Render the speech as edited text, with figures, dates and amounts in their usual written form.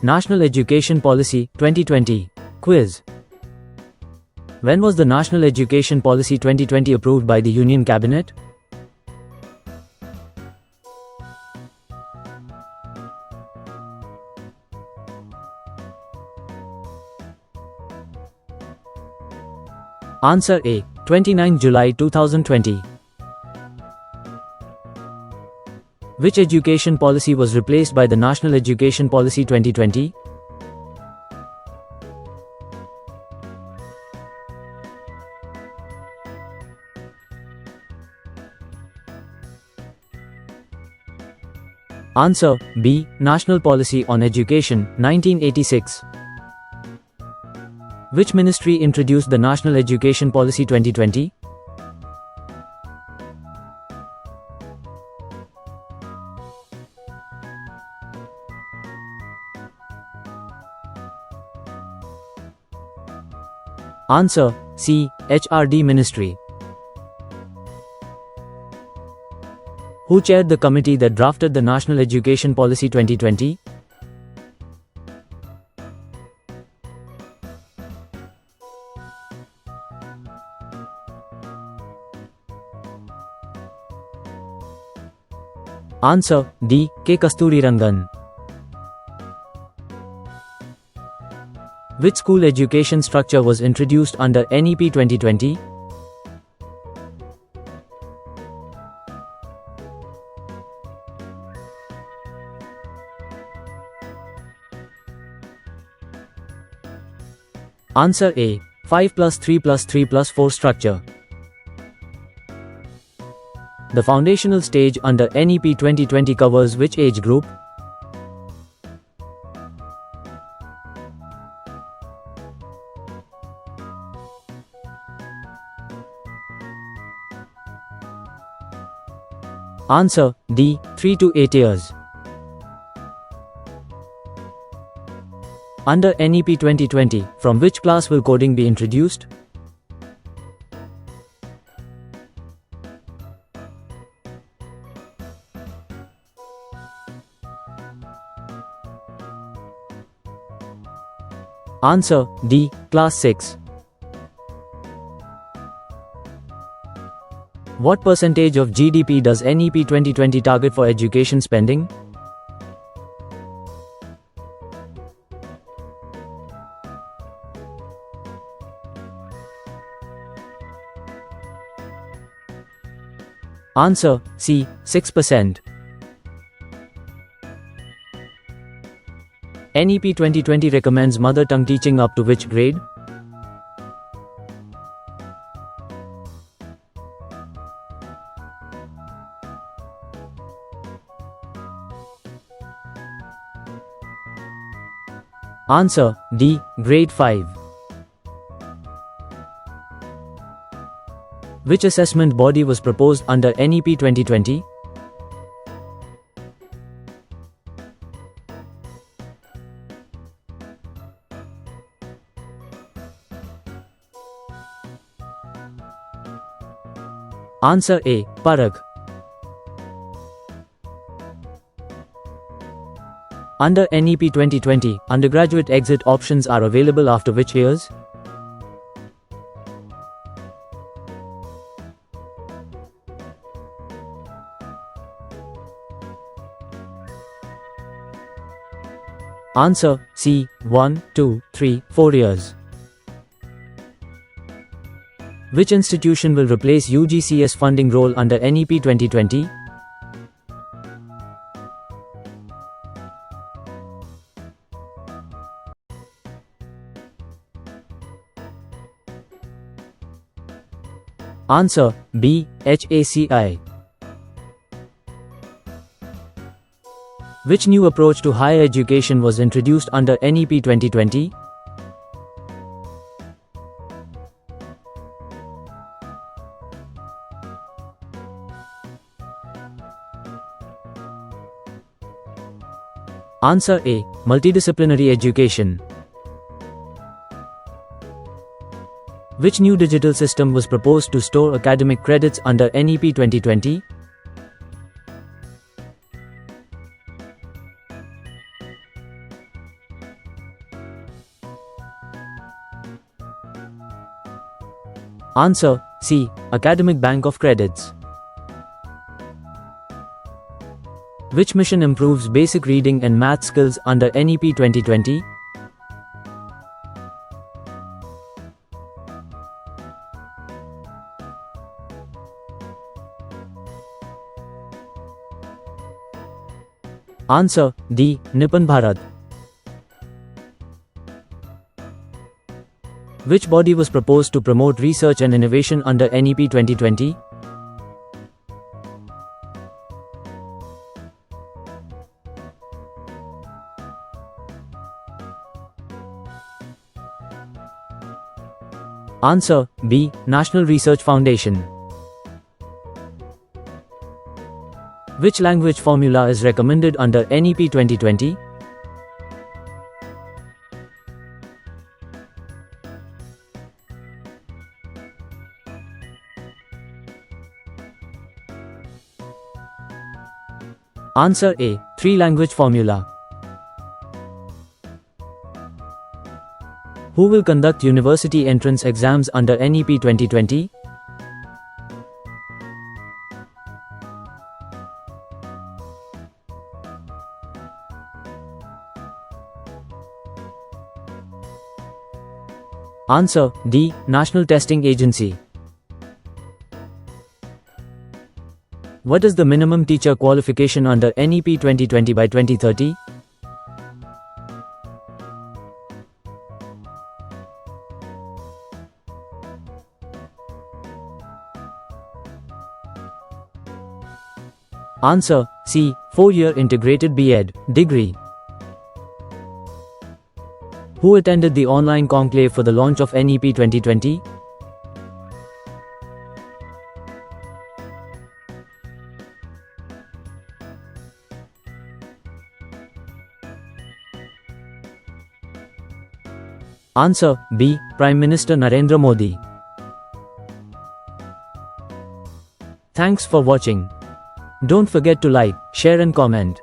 National Education Policy 2020 Quiz. When was the National Education Policy 2020 approved by the Union Cabinet? Answer A. 29 July 2020. Which education policy was replaced by the National Education Policy 2020? Answer B. National Policy on Education, 1986. Which ministry introduced the National Education Policy 2020? Answer C. HRD Ministry. Who chaired the committee that drafted the National Education Policy 2020? Answer D. K. Kasturirangan. Which school education structure was introduced under NEP 2020? Answer A. 5+3+3+4 structure. The foundational stage under NEP 2020 covers which age group? Answer D. 3 to 8 years. Under NEP 2020, from which class will coding be introduced? Answer D. Class 6. What percentage of GDP does NEP 2020 target for education spending? Answer C. 6%. NEP 2020 recommends mother tongue teaching up to which grade? Answer D. Grade 5. Which assessment body was proposed under NEP 2020? Answer A. Parag. Under NEP 2020, undergraduate exit options are available after which years? Answer C. 1, 2, 3, 4 years. Which institution will replace UGC's funding role under NEP 2020? Answer B. HACI. Which new approach to higher education was introduced under NEP 2020? Answer A. Multidisciplinary education. Which new digital system was proposed to store academic credits under NEP 2020? Answer C. Academic Bank of Credits. Which mission improves basic reading and math skills under NEP 2020? Answer D. Nippon Bharat. Which body was proposed to promote research and innovation under NEP 2020? Answer B. National Research Foundation. Which language formula is recommended under NEP 2020? Answer A. Three-language formula. Who will conduct university entrance exams under NEP 2020? Answer D. National Testing Agency. What is the minimum teacher qualification under NEP 2020 by 2030? Answer C. 4-year integrated B.Ed degree. Who attended the online conclave for the launch of NEP 2020? Answer B. Prime Minister Narendra Modi. Thanks for watching. Don't forget to like, share and comment.